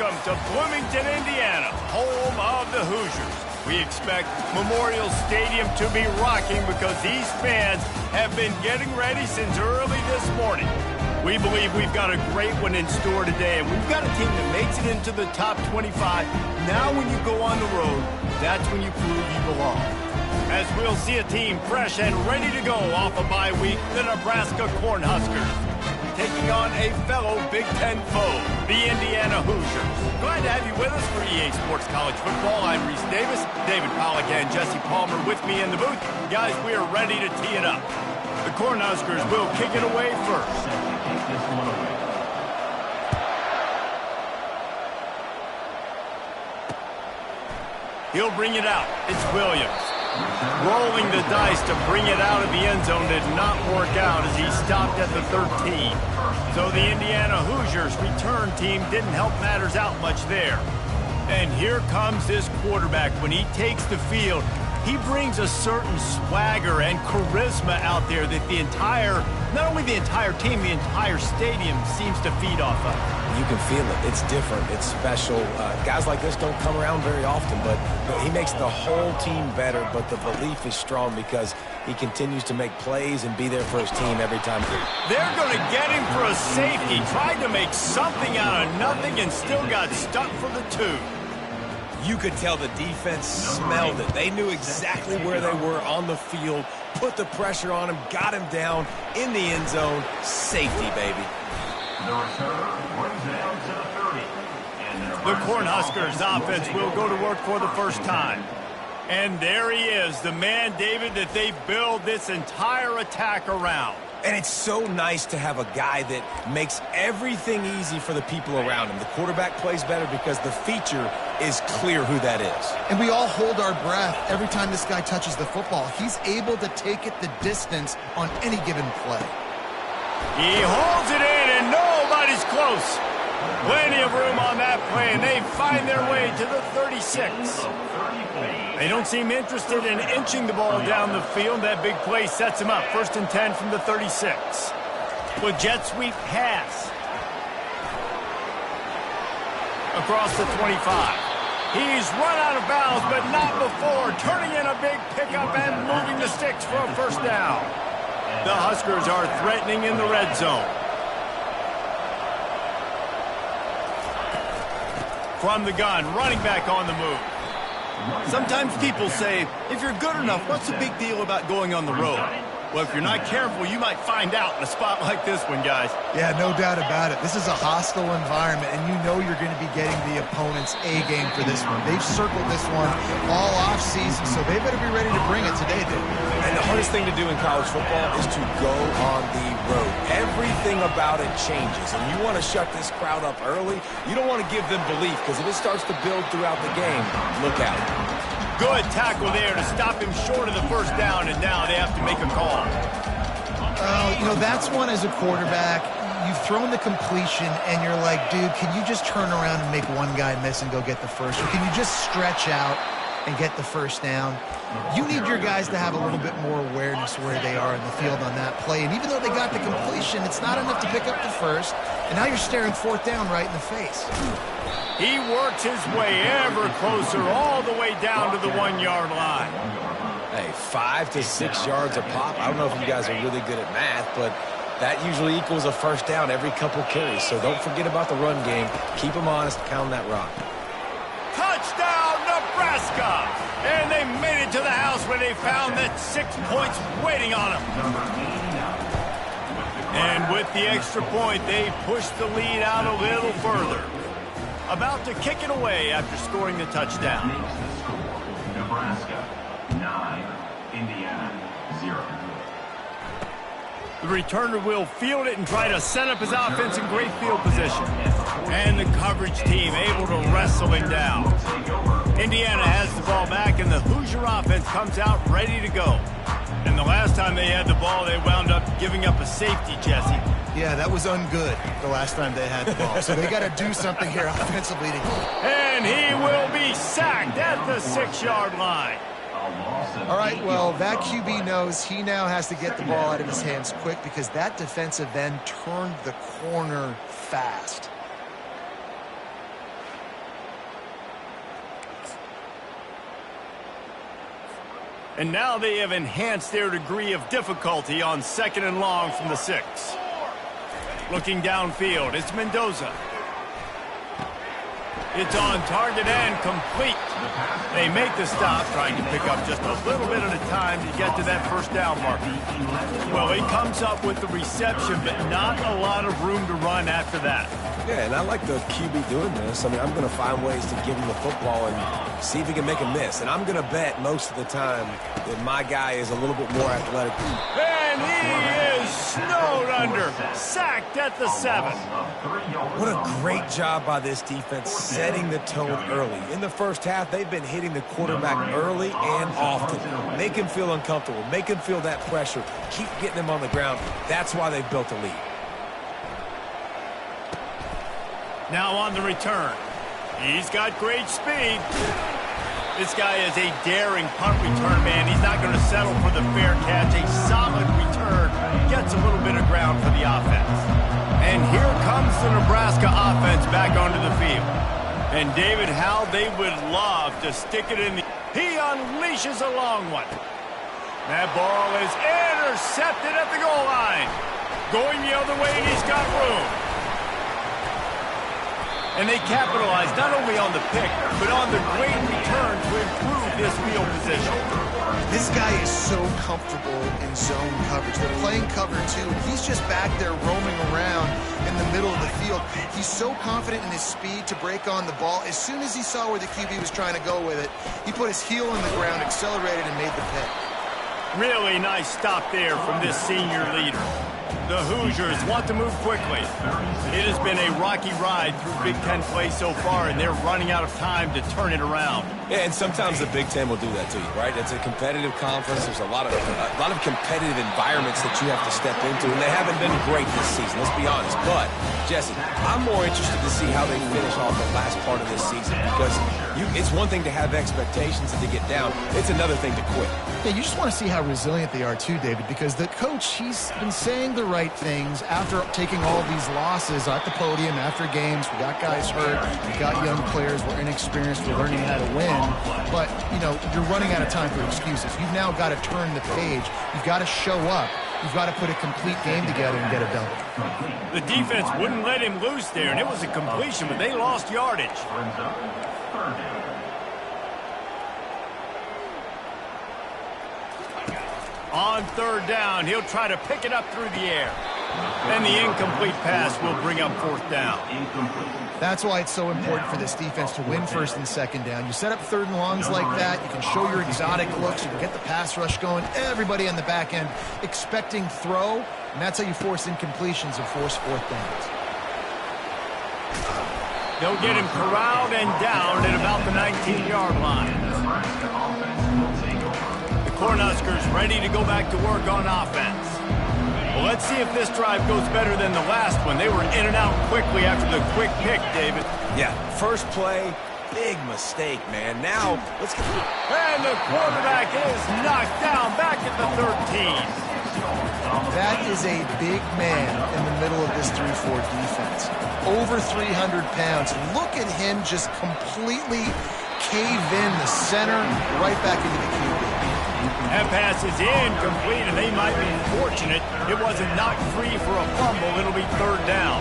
welcome to Bloomington, Indiana, home of the Hoosiers. We expect Memorial Stadium to be rocking because these fans have been getting ready since early this morning. We believe we've got a great one in store today, and we've got a team that makes it into the top 25. Now when you go on the road, that's when you prove you belong. As we'll see a team fresh and ready to go off a bye week, the Nebraska Cornhuskers, taking on a fellow Big Ten foe, the Indiana Hoosiers. Glad to have you with us for EA Sports College Football. I'm Reese Davis, David Pollack and Jesse Palmer with me in the booth. Guys, we are ready to tee it up. The Cornhuskers will kick it away first. He'll bring it out. It's Williams. Rolling the dice to bring it out of the end zone did not work out as he stopped at the 13. So the Indiana Hoosiers return team didn't help matters out much there. And here comes this quarterback. When he takes the field, he brings a certain swagger and charisma out there that the entire, not only the entire team, the entire stadium seems to feed off of. You can feel it. It's different. It's special. Guys like this don't come around very often, but he makes the whole team better, but the belief is strong because he continues to make plays and be there for his team every time. They're going to get him for a safety. Tried to make something out of nothing and still got stuck for the 2. You could tell the defense smelled it. They knew exactly where they were on the field, put the pressure on him, got him down in the end zone. Safety, baby. The Cornhuskers offense will go to work for the first time. And there he is, the man, David, that they build this entire attack around. And it's so nice to have a guy that makes everything easy for the people around him. The quarterback plays better because the feature is clear who that is. And we all hold our breath every time this guy touches the football. He's able to take it the distance on any given play. He holds it in, and nobody's close. Plenty of room on that play, and they find their way to the 36. They don't seem interested in inching the ball down the field. That big play sets him up. 1st and 10 from the 36. With jet sweep pass. Across the 25. He's run out of bounds, but not before. Turning in a big pickup and moving the sticks for a first down. The Huskers are threatening in the red zone. From the gun, running back on the move. Sometimes people say, if you're good enough, what's the big deal about going on the road? Well, if you're not careful, you might find out in a spot like this one, guys. Yeah, no doubt about it. This is a hostile environment, and you know you're going to be getting the opponent's A game for this one. They've circled this one all offseason, so they better be ready to bring it today, dude. And the hardest thing to do in college football is to go on the road. Everything about it changes, and you want to shut this crowd up early. You don't want to give them belief, because if it starts to build throughout the game, look out. Good tackle there to stop him short of the first down, and now they have to make a call. You know, that's one as a quarterback. You've thrown the completion, and you're like, dude, can you just turn around and make one guy miss and go get the first? Or can you just stretch out and get the first down? You need your guys to have a little bit more awareness where they are in the field on that play. And even though they got the completion, it's not enough to pick up the first. And now you're staring 4th down right in the face. He works his way ever closer all the way down to the 1-yard line. Hey, 5 to 6 yards a pop. I don't know if you guys are really good at math, but that usually equals a first down every couple carries. So don't forget about the run game. Keep them honest, pound that rock. Touchdown, Nebraska! And they made it to the house where they found that 6 points waiting on them. And with the extra point, they pushed the lead out a little further. About to kick it away after scoring the touchdown. Nebraska 9, Indiana 0. The returner will field it and try to set up his offense in great field position. And the coverage team able to wrestle him down. Indiana has the ball back, and the Hoosier offense comes out ready to go. And the last time they had the ball, they wound up giving up a safety, Jesse. Yeah, that was ungood the last time they had the ball. So they got to do something here offensively. And he will be sacked at the 6-yard line. All right, well, that QB knows he now has to get the ball out of his hands quick because that defensive end turned the corner fast. And now they have enhanced their degree of difficulty on 2nd and long from the 6. Looking downfield, it's Mendoza. It's on target and complete. They make the stop, trying to pick up just a little bit at a time to get to that first down marker. Well, he comes up with the reception, but not a lot of room to run after that. Yeah, and I like the QB doing this. I mean, I'm going to find ways to give him the football and see if he can make a miss. And I'm going to bet most of the time that my guy is a little bit more athletic. And he is snowed under, sacked at the 7. What a great job by this defense setting the tone early. In the first half, they've been hitting the quarterback early and often. Make him feel uncomfortable. Make him feel that pressure. Keep getting him on the ground. That's why they've built a lead. Now on the return. He's got great speed. This guy is a daring punt return man. He's not going to settle for the fair catch. A solid return gets a little bit of ground for the offense. And here comes the Nebraska offense back onto the field. And David, how they would love to stick it in the... He unleashes a long one. That ball is intercepted at the goal line. Going the other way, and he's got room. And they capitalize not only on the pick, but on the great return to improve this field position. This guy is so comfortable in zone coverage. They're playing cover 2, and he's just back there roaming around in the middle of the field. He's so confident in his speed to break on the ball. As soon as he saw where the QB was trying to go with it, he put his heel in the ground, accelerated, and made the pick. Really nice stop there from this senior leader. The Hoosiers want to move quickly. It has been a rocky ride through Big Ten play so far, and they're running out of time to turn it around. Yeah, and sometimes the Big Ten will do that to you, right? It's a competitive conference. There's a lot of competitive environments that you have to step into, and they haven't been great this season, let's be honest. But, Jesse, I'm more interested to see how they finish off the last part of this season, because it's one thing to have expectations and to get down. It's another thing to quit. Yeah, you just want to see how resilient they are too, David, because the coach, he's been saying the right things after taking all these losses at the podium, after games. We got guys hurt, we got young players, we're inexperienced, we're learning how to win. But, you know, you're running out of time for excuses. You've now got to turn the page. You've got to show up. You've got to put a complete game together and get a W. The defense wouldn't let him loose there, and it was a completion, but they lost yardage. On 3rd down, he'll try to pick it up through the air. And the incomplete pass will bring up 4th down. That's why it's so important for this defense to win 1st and 2nd down. You set up 3rd and longs like that, you can show your exotic looks, you can get the pass rush going, everybody on the back end expecting throw, and that's how you force incompletions and force 4th downs. They'll get him corralled and down at about the 19-yard line. The Cornhuskers ready to go back to work on offense. Well, let's see if this drive goes better than the last one. They were in and out quickly after the quick pick, David. Yeah, first play, big mistake, man. Now, let's get... And the quarterback is knocked down back at the 13. That is a big man in the middle of this 3-4 defense. Over 300 pounds. Look at him just completely cave in the center, right back into the QB. That pass is incomplete, and they might be fortunate it wasn't knocked free for a fumble. It'll be 3rd down.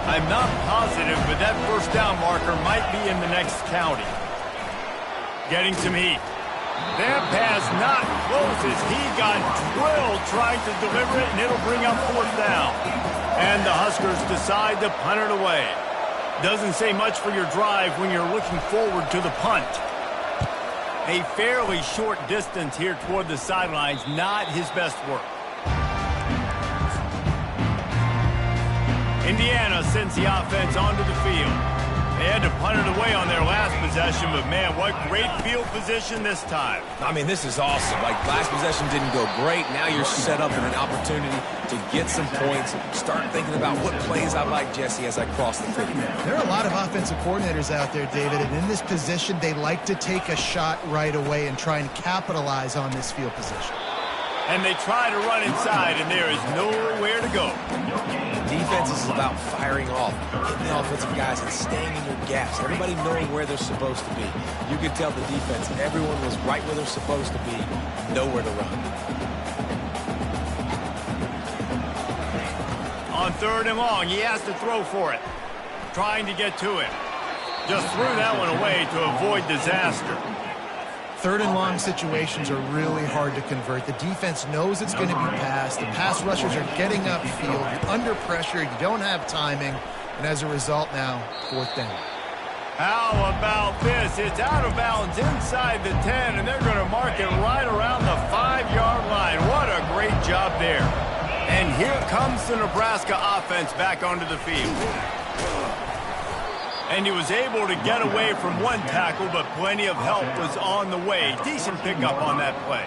I'm not positive, but that 1st down marker might be in the next county. Getting some heat. That pass not close as he got drilled trying to deliver it, and it'll bring up 4th down. And the Huskers decide to punt it away. Doesn't say much for your drive when you're looking forward to the punt. A fairly short distance here toward the sidelines, not his best work. Indiana sends the offense onto the field. They had to punt it away on their last possession, but man, what great field position this time. I mean, this is awesome. Like, last possession didn't go great. Now you're set up in an opportunity to get some points. Start thinking about what plays I like, Jesse, as I cross the field. There are a lot of offensive coordinators out there, David, and in this position, they like to take a shot right away and try and capitalize on this field position. And they try to run inside, and there is nowhere to go. Defense is about firing off, getting the offensive guys and staying in your gaps. Everybody knowing where they're supposed to be. You could tell the defense, everyone was right where they're supposed to be, nowhere to run. On 3rd and long, he has to throw for it. Trying to get to him. Just threw that one away to avoid disaster. 3rd and long situations are really hard to convert. The defense knows it's going to be passed. The pass rushers are getting upfield. You're under pressure. You don't have timing. And as a result now, 4th down. How about this? It's out of bounds inside the 10, and they're going to mark it right around the 5-yard line. What a great job there. And here comes the Nebraska offense back onto the field. And he was able to get away from one tackle, but plenty of help was on the way. Decent pickup on that play.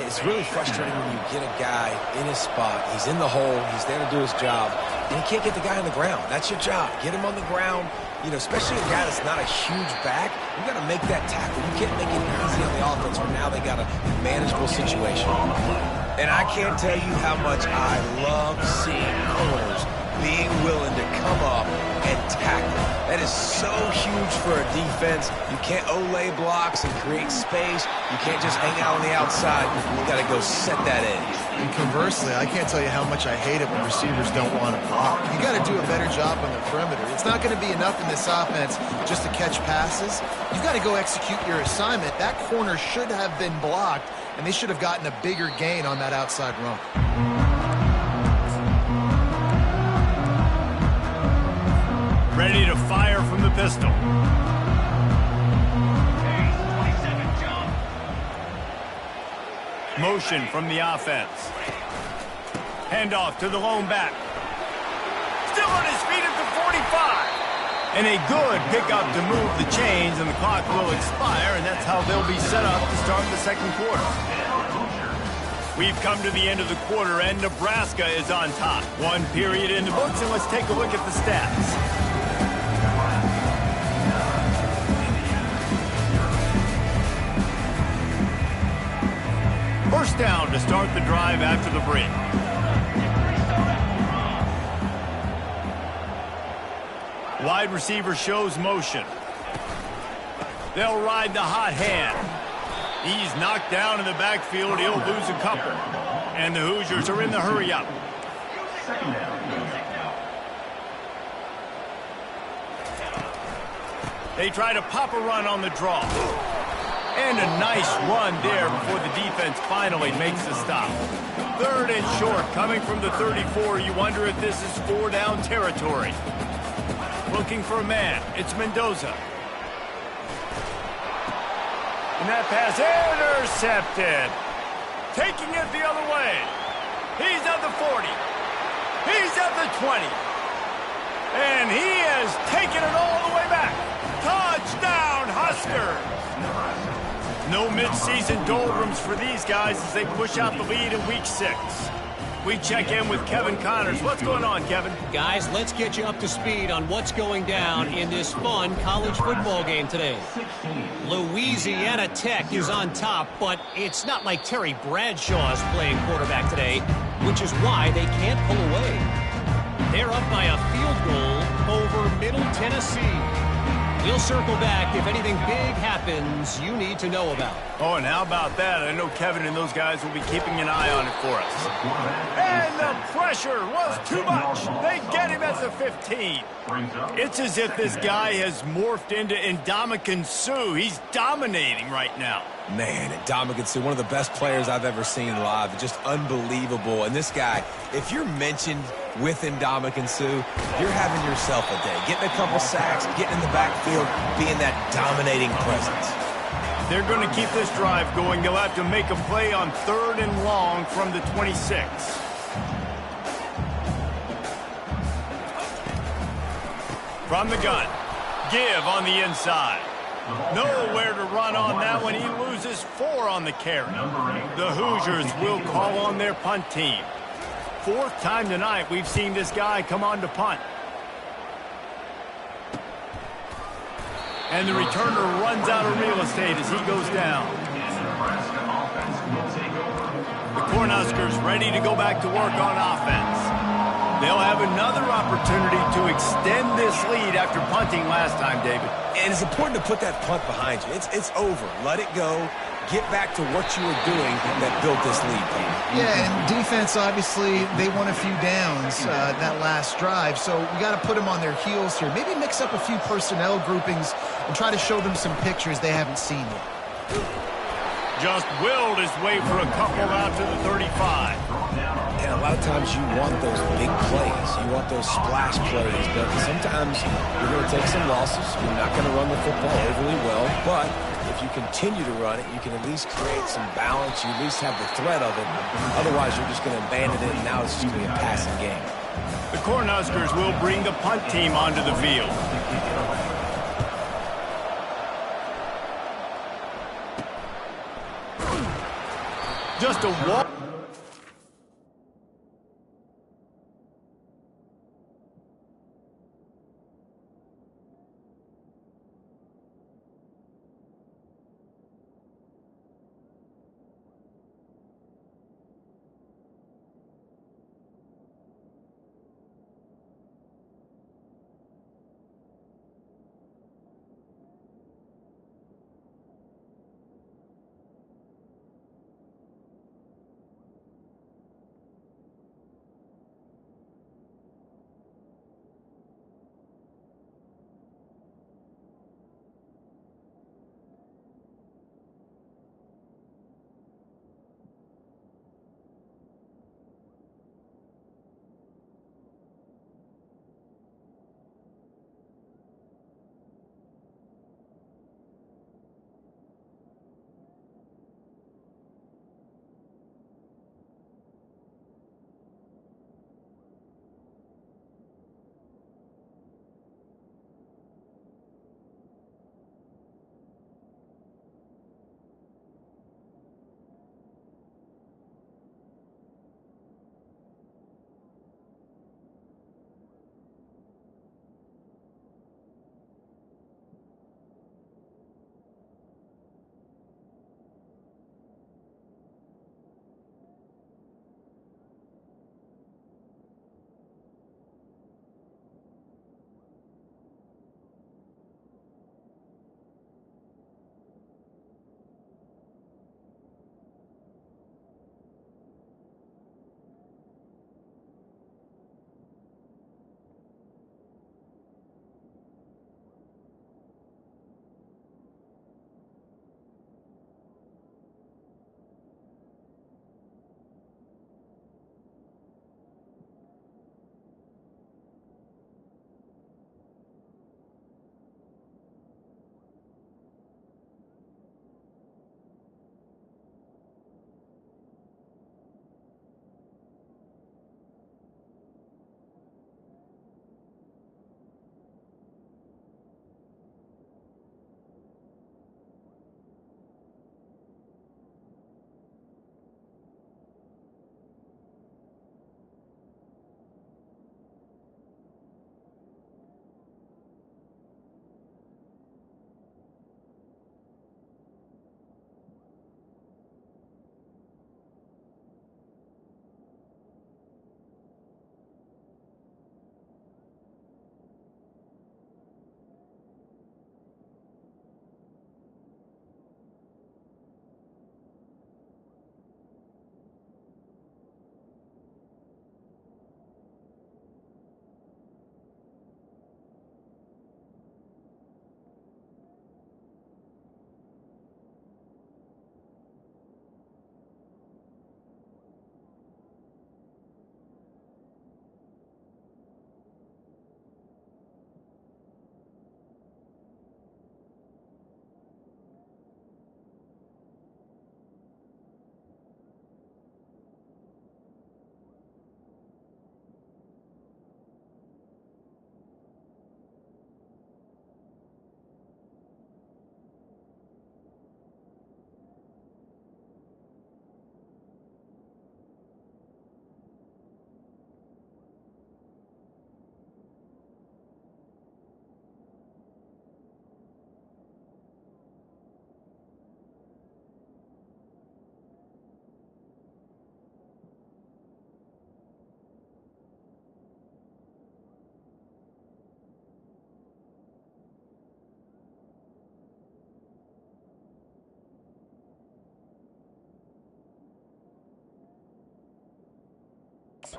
It's really frustrating when you get a guy in his spot. He's in the hole. He's there to do his job. And you can't get the guy on the ground. That's your job. Get him on the ground. You know, especially a guy that's not a huge back. You got to make that tackle. You can't make it easy on the offense where now they got a manageable situation. And I can't tell you how much I love seeing corners being willing to come up and tackle. That is so huge for a defense. You can't olay blocks and create space. You can't just hang out on the outside. You got to go set that edge. And conversely, I can't tell you how much I hate it when receivers don't want to block. You got to do a better job on the perimeter. It's not going to be enough in this offense just to catch passes. You've got to go execute your assignment. That corner should have been blocked, and they should have gotten a bigger gain on that outside run. Ready to fire from the pistol. Motion from the offense. Handoff to the lone back. Still on his feet at the 45. And a good pickup to move the chains, and the clock will expire, and that's how they'll be set up to start the 2nd quarter. We've come to the end of the quarter, and Nebraska is on top. 1 period in the books, and let's take a look at the stats. First down to start the drive after the break. Wide receiver shows motion. They'll ride the hot hand. He's knocked down in the backfield. He'll lose a couple. And the Hoosiers are in the hurry-up. They try to pop a run on the draw. And a nice run there before the defense finally makes the stop. 3rd and short, coming from the 34. You wonder if this is 4-down territory. Looking for a man. It's Mendoza. And that pass intercepted. Taking it the other way. He's at the 40. He's at the 20. And he has taken it all the way back. Touchdown, Huskers. No midseason doldrums for these guys as they push out the lead in Week 6. We check in with Kevin Connors. What's going on, Kevin? Guys, let's get you up to speed on what's going down in this fun college football game today. Louisiana Tech is on top, but it's not like Terry Bradshaw is playing quarterback today, which is why they can't pull away. They're up by a field goal over Middle Tennessee. We'll circle back if anything big happens you need to know about. Oh, and how about that? I know Kevin and those guys will be keeping an eye on it for us. And the pressure was too much. They get him at the 15. It's as if this guy has morphed into Ndamukong Suh. He's dominating right now. Man, Ndamukong Suh, one of the best players I've ever seen live. Just unbelievable. And this guy, if you're mentioned with Ndamukong Suh, you're having yourself a day. Getting a couple sacks, getting in the backfield, being that dominating presence. They're going to keep this drive going. They'll have to make a play on 3rd and long from the 26. From the gun. Give on the inside. Nowhere to run on that one. He loses 4 on the carry. The Hoosiers will call on their punt team. 4th time tonight we've seen this guy come on to punt. And the returner runs out of real estate as he goes down. The Cornhuskers ready to go back to work on offense. They'll have another opportunity to extend this lead after punting last time, David. And it's important to put that punt behind you. It's over. Let it go. Get back to what you were doing that built this lead. Yeah, and defense, obviously, they won a few downs that last drive, so we got to put them on their heels here. Maybe mix up a few personnel groupings and try to show them some pictures they haven't seen yet. Just willed his way for a couple out to the 35. And a lot of times you want those big plays. You want those splash plays. But sometimes you're going to take some losses. You're not going to run the football overly well. But if you continue to run it, you can at least create some balance. You at least have the threat of it. Otherwise, you're just going to abandon it, and now it's just going to be a passing game. The Cornhuskers will bring the punt team onto the field. Just a walk.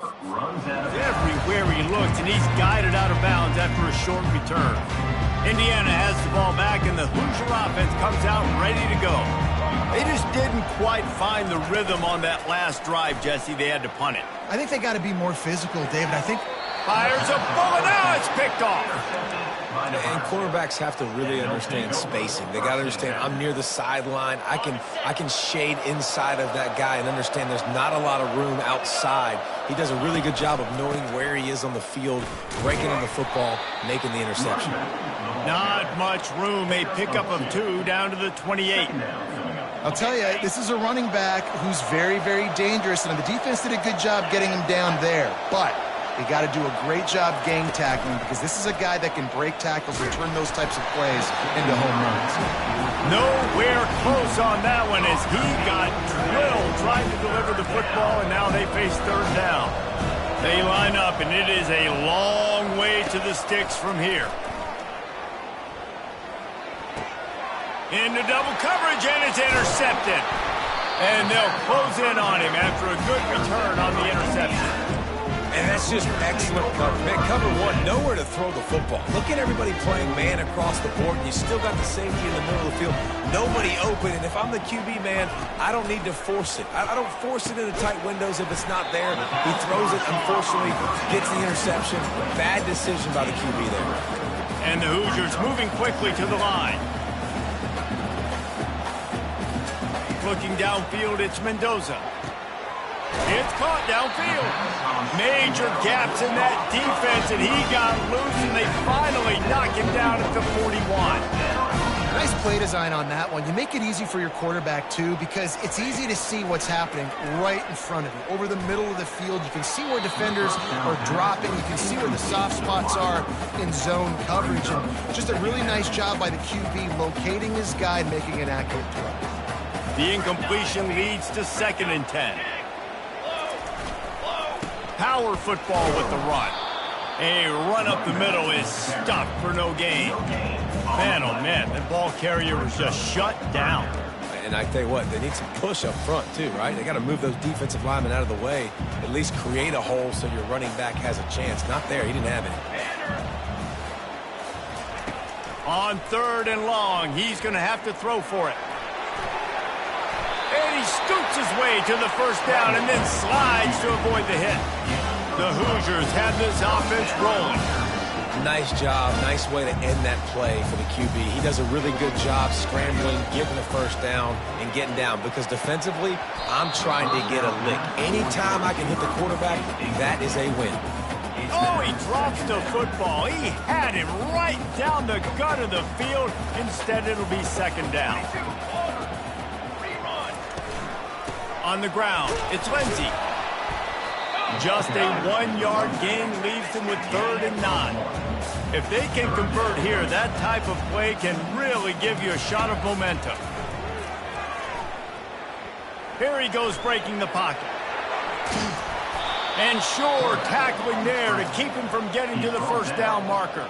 Runs out of Everywhere he looks, and he's guided out of bounds after a short return. Indiana has the ball back, and the Hoosier offense comes out ready to go. They just didn't quite find the rhythm on that last drive, Jesse. They had to punt it. I think they got to be more physical, David. I think Fires a bullet. Now it's picked off. And quarterbacks have to really understand spacing. They got to understand I'm near the sideline. I can shade inside of that guy and understand there's not a lot of room outside. He does a really good job of knowing where he is on the field, breaking on the football, making the interception. Not much room. A pickup of 2 down to the 28. I'll tell you, this is a running back who's very, very dangerous, and the defense did a good job getting him down there. But they got to do a great job gang tackling because this is a guy that can break tackles and turn those types of plays into home runs. Nowhere close on that one as he got drilled trying to deliver the football, and now they face third down. They line up, and it is a long way to the sticks from here. Into double coverage, and it's intercepted. And they'll close in on him after a good return on the interception. And that's just excellent coverage. Man, cover one, nowhere to throw the football. Look at everybody playing man across the board, and you still got the safety in the middle of the field. Nobody open, and if I'm the QB, man, I don't need to force it. I don't force it into tight windows if it's not there. He throws it, unfortunately, gets the interception. Bad decision by the QB there. And the Hoosiers moving quickly to the line. Looking downfield, it's Mendoza. It's caught downfield. Major gaps in that defense, and he got loose, and they finally knock him down at the 41. Nice play design on that one. You make it easy for your quarterback, too, because it's easy to see what's happening right in front of you. Over the middle of the field, you can see where defenders are dropping. You can see where the soft spots are in zone coverage. And just a really nice job by the QB locating his guy and making an accurate throw. The incompletion leads to 2nd and 10. Power football with the run. A run up the middle is stopped for no gain. Man, oh man, that ball carrier was just shut down. And I tell you what, they need some push up front too, right? They got to move those defensive linemen out of the way, at least create a hole so your running back has a chance. Not there, he didn't have it. On 3rd and long, he's going to have to throw for it. And he scoots his way to the first down and then slides to avoid the hit. The Hoosiers have this offense rolling. Nice job. Nice way to end that play for the QB. He does a really good job scrambling, getting the first down, and getting down. Because defensively, I'm trying to get a lick. Anytime I can hit the quarterback, that is a win. Oh, he drops the football. He had him right down the gut of the field. Instead, it'll be 2nd down. On the ground, it's Lindsey. Just a 1-yard gain leaves them with 3rd and 9. If they can convert here, that type of play can really give you a shot of momentum. Here he goes breaking the pocket. And sure, tackling there to keep him from getting to the first down marker.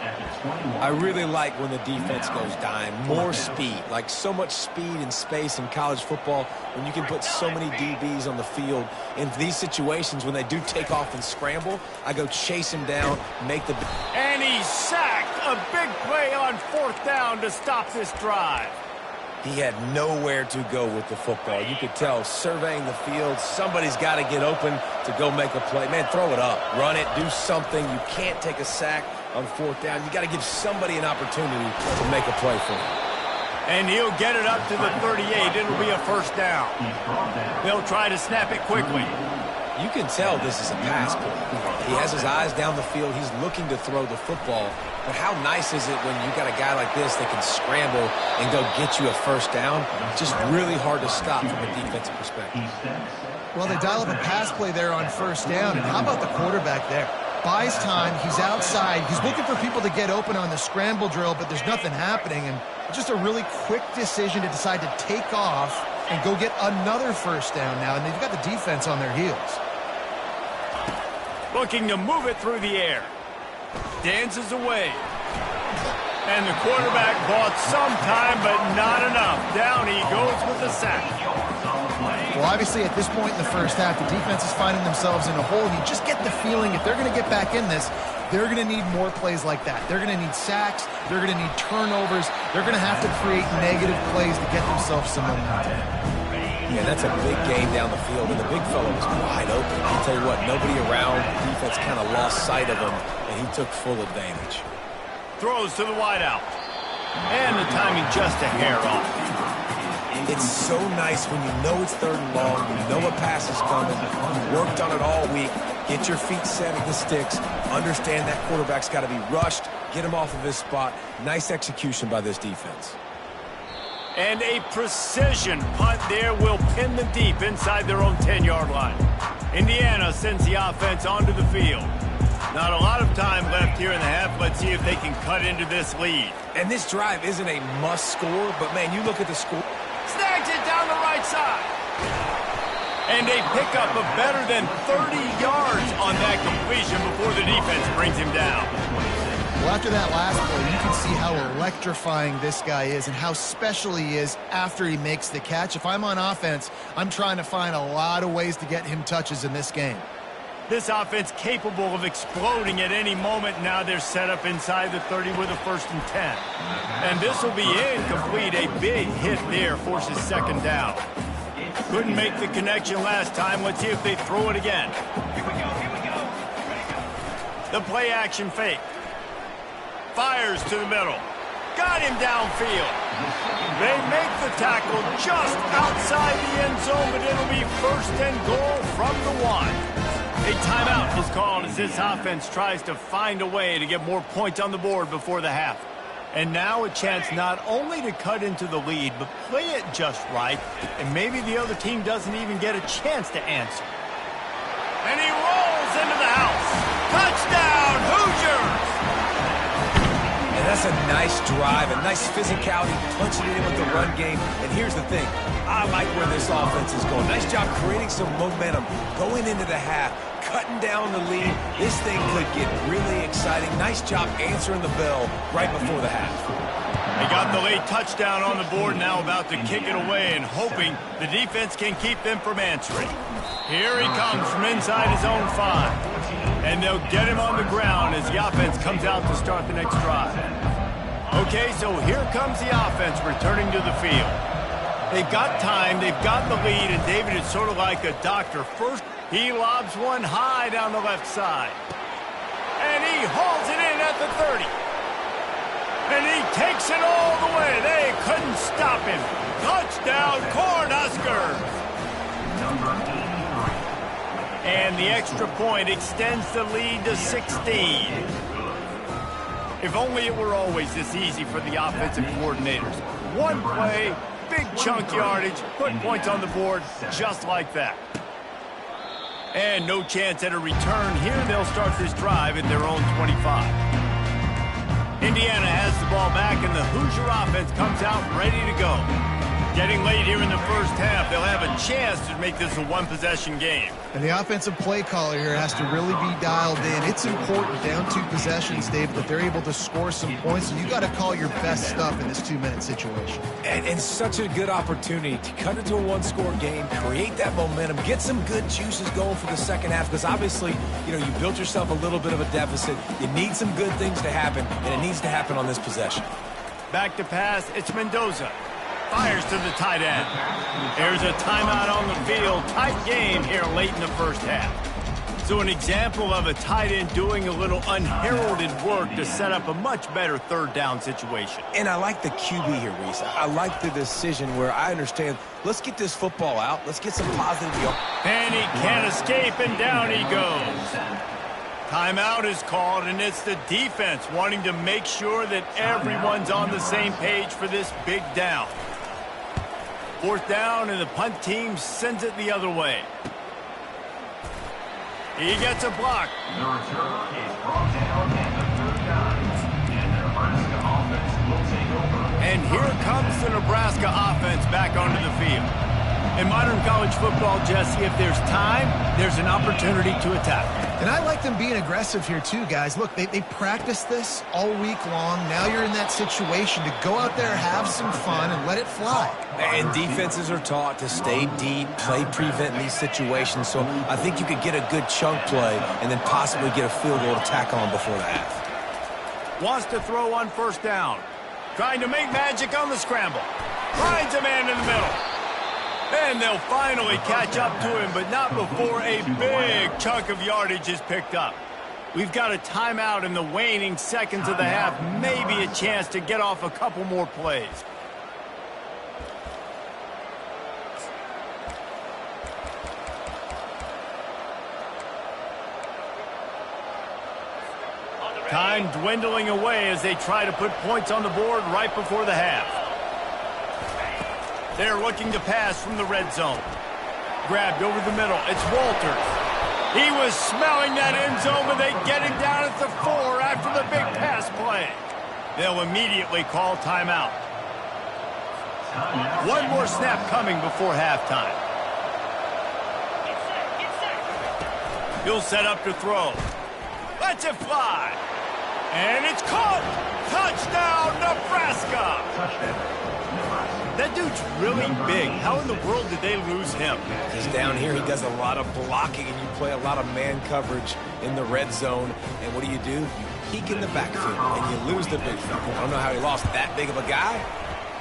I really like when the defense goes dime. More speed, like so much speed and space in college football when you can put so many DBs on the field. In these situations, when they do take off and scramble, I go chase him down, make the... And he's sacked. A big play on 4th down to stop this drive. He had nowhere to go with the football. You could tell, surveying the field, somebody's got to get open to go make a play. Man, throw it up, run it, do something. You can't take a sack on 4th down. You got to give somebody an opportunity to make a play for him. And he'll get it up to the 38. It'll be a first down. They'll try to snap it quickly. You can tell this is a pass play. He has his eyes down the field. He's looking to throw the football. But how nice is it when you got a guy like this that can scramble and go get you a first down? Just really hard to stop from a defensive perspective. Well, they dial up a pass play there on 1st down. And how about the quarterback there? Buys time. He's outside. He's looking for people to get open on the scramble drill, but there's nothing happening. And just a really quick decision to decide to take off and go get another first down now. And they've got the defense on their heels. Looking to move it through the air. Dances away. And the quarterback bought some time, but not enough. Down he goes with the sack. Well, Well, obviously, at this point in the first half, the defense is finding themselves in a hole, and you just get the feeling if they're going to get back in this, they're going to need more plays like that. They're going to need sacks. They're going to need turnovers. They're going to have to create negative plays to get themselves some momentum. Yeah, that's a big game down the field, and the big fellow was wide open. I'll tell you what, nobody around. The defense kind of lost sight of him, and he took full advantage. Throws to the wideout. And the timing just a hair off. It's so nice when you know it's 3rd and long, you know a pass is coming, you worked on it all week, get your feet set at the sticks, understand that quarterback's got to be rushed, get him off of his spot. Nice execution by this defense. And a precision punt there will pin them deep inside their own 10-yard line. Indiana sends the offense onto the field. Not a lot of time left here in the half. Let's see if they can cut into this lead. And this drive isn't a must score, but man, you look at the score. Snags it down the right side. And a pickup of better than 30 yards on that completion before the defense brings him down. Well, after that last play, you can see how electrifying this guy is and how special he is after he makes the catch. If I'm on offense, I'm trying to find a lot of ways to get him touches in this game. This offense capable of exploding at any moment. Now they're set up inside the 30 with a 1st and 10. And this will be incomplete. A big hit there forces 2nd down. Couldn't make the connection last time. Let's see if they throw it again. Here we go. The play action fake. Fires to the middle. Got him downfield. They make the tackle just outside the end zone, but it'll be 1st and goal from the 1. A timeout is called as this offense tries to find a way to get more points on the board before the half. And now a chance not only to cut into the lead, but play it just right, and maybe the other team doesn't even get a chance to answer. And he rolls into the house. Touchdown, Hoosiers! And that's a nice drive, a nice physicality, punching it in with the run game. And here's the thing, I like where this offense is going. Nice job creating some momentum, going into the half, cutting down the lead. This thing could get really exciting. Nice job answering the bell right before the half. They got the late touchdown on the board, now about to kick it away and hoping the defense can keep them from answering. Here he comes from inside his own 5. And they'll get him on the ground as the offense comes out to start the next drive. Okay, so here comes the offense returning to the field. They've got time, they've got the lead, and David is sort of like a doctor. First, he lobs one high down the left side. And he hauls it in at the 30. And he takes it all the way. They couldn't stop him. Touchdown, Cornhuskers! And the extra point extends the lead to 16. If only it were always this easy for the offensive coordinators. One play, big chunk yardage, put points on the board just like that. And no chance at a return here. They'll start this drive at their own 25. Indiana has the ball back, and the Hoosier offense comes out ready to go. Getting late here in the first half, they'll have a chance to make this a one-possession game. And the offensive play caller here has to really be dialed in. It's important down 2 possessions, Dave, that they're able to score some points. So you got to call your best stuff in this 2-minute situation. And such a good opportunity to cut into a 1-score game, create that momentum, get some good juices going for the second half. Because obviously, you built yourself a little bit of a deficit. You need some good things to happen, and it needs to happen on this possession. Back to pass, it's Mendoza. Fires to the tight end. There's a timeout on the field. Tight game here late in the first half. So an example of a tight end doing a little unheralded work to set up a much better 3rd down situation. And I like the QB here, Reese. I like the decision where I understand, let's get this football out. Let's get some positive. And he can't escape, and down he goes. Timeout is called, and it's the defense wanting to make sure that everyone's on the same page for this big down. 4th down, and the punt team sends it the other way. He gets a block. The return is brought down at the 3rd down, and the Nebraska offense will take over. And here comes the Nebraska offense back onto the field. In modern college football, Jesse, if there's time, there's an opportunity to attack. And I like them being aggressive here too, guys. Look, they practiced this all week long. Now you're in that situation to go out there, have some fun, and let it fly. And defenses are taught to stay deep, play prevent in these situations. So I think you could get a good chunk play and then possibly get a field goal to tack on before the half. Wants to throw on first down. Trying to make magic on the scramble. Finds a man in the middle. And they'll finally catch up to him, but not before a big chunk of yardage is picked up. We've got a timeout in the waning seconds of the half, maybe a chance to get off a couple more plays. Time dwindling away as they try to put points on the board right before the half. They're looking to pass from the red zone. Grabbed over the middle. It's Walters. He was smelling that end zone, but they get him down at the 4 after the big pass play. They'll immediately call timeout. One more snap coming before halftime. He'll set up to throw. Lets it fly. And it's caught. Touchdown, Nebraska. That dude's really big. How in the world did they lose him? Because down here he does a lot of blocking and you play a lot of man coverage in the red zone. And what do? You peek in the backfield and you lose the big one. I don't know how he lost that big of a guy,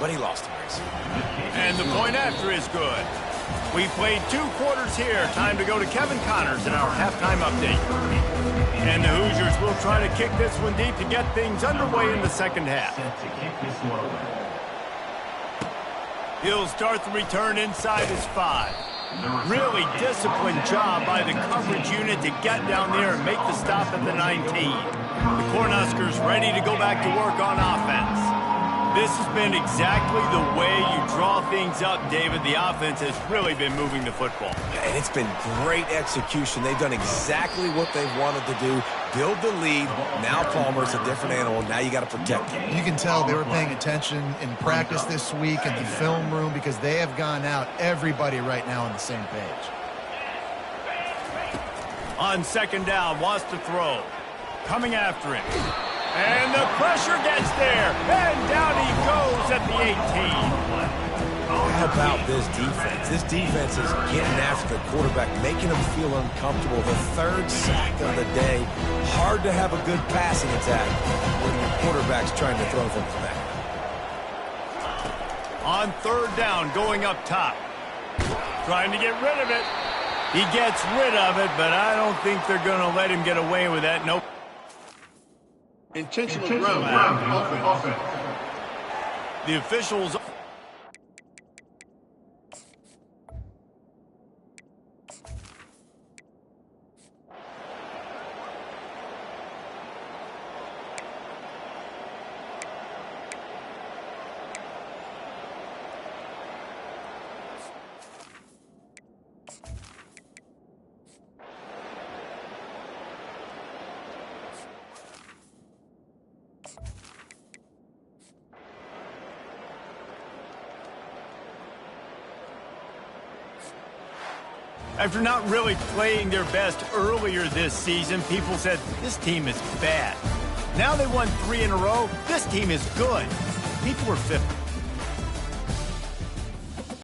but he lost him. And the point after is good. We played 2 quarters here. Time to go to Kevin Connors in our halftime update. And the Hoosiers will try to kick this one deep to get things underway in the second half. He'll start the return inside his 5. Really disciplined job by the coverage unit to get down there and make the stop at the 19. The Cornhuskers ready to go back to work on offense. This has been exactly the way you draw things up, David. The offense has really been moving the football. And it's been great execution. They've done exactly what they've wanted to do. Build the lead. Now Palmer's a different animal. Now you got to protect him. You can tell they were paying attention in practice this week in the film room because they have gone out, everybody right now on the same page. On second down, wants to throw. Coming after him. And the pressure gets there. And down he goes at the 18. How about this defense? This defense is getting after the quarterback, making him feel uncomfortable. The 3rd sack of the day. Hard to have a good passing attack when your quarterback's trying to throw from the back. On 3rd down, going up top. Trying to get rid of it. He gets rid of it, but I don't think they're going to let him get away with that. Nope. Intentional ground offense. The officials... After not really playing their best earlier this season, people said, this team is bad. Now they won 3 in a row. This team is good. People are 50.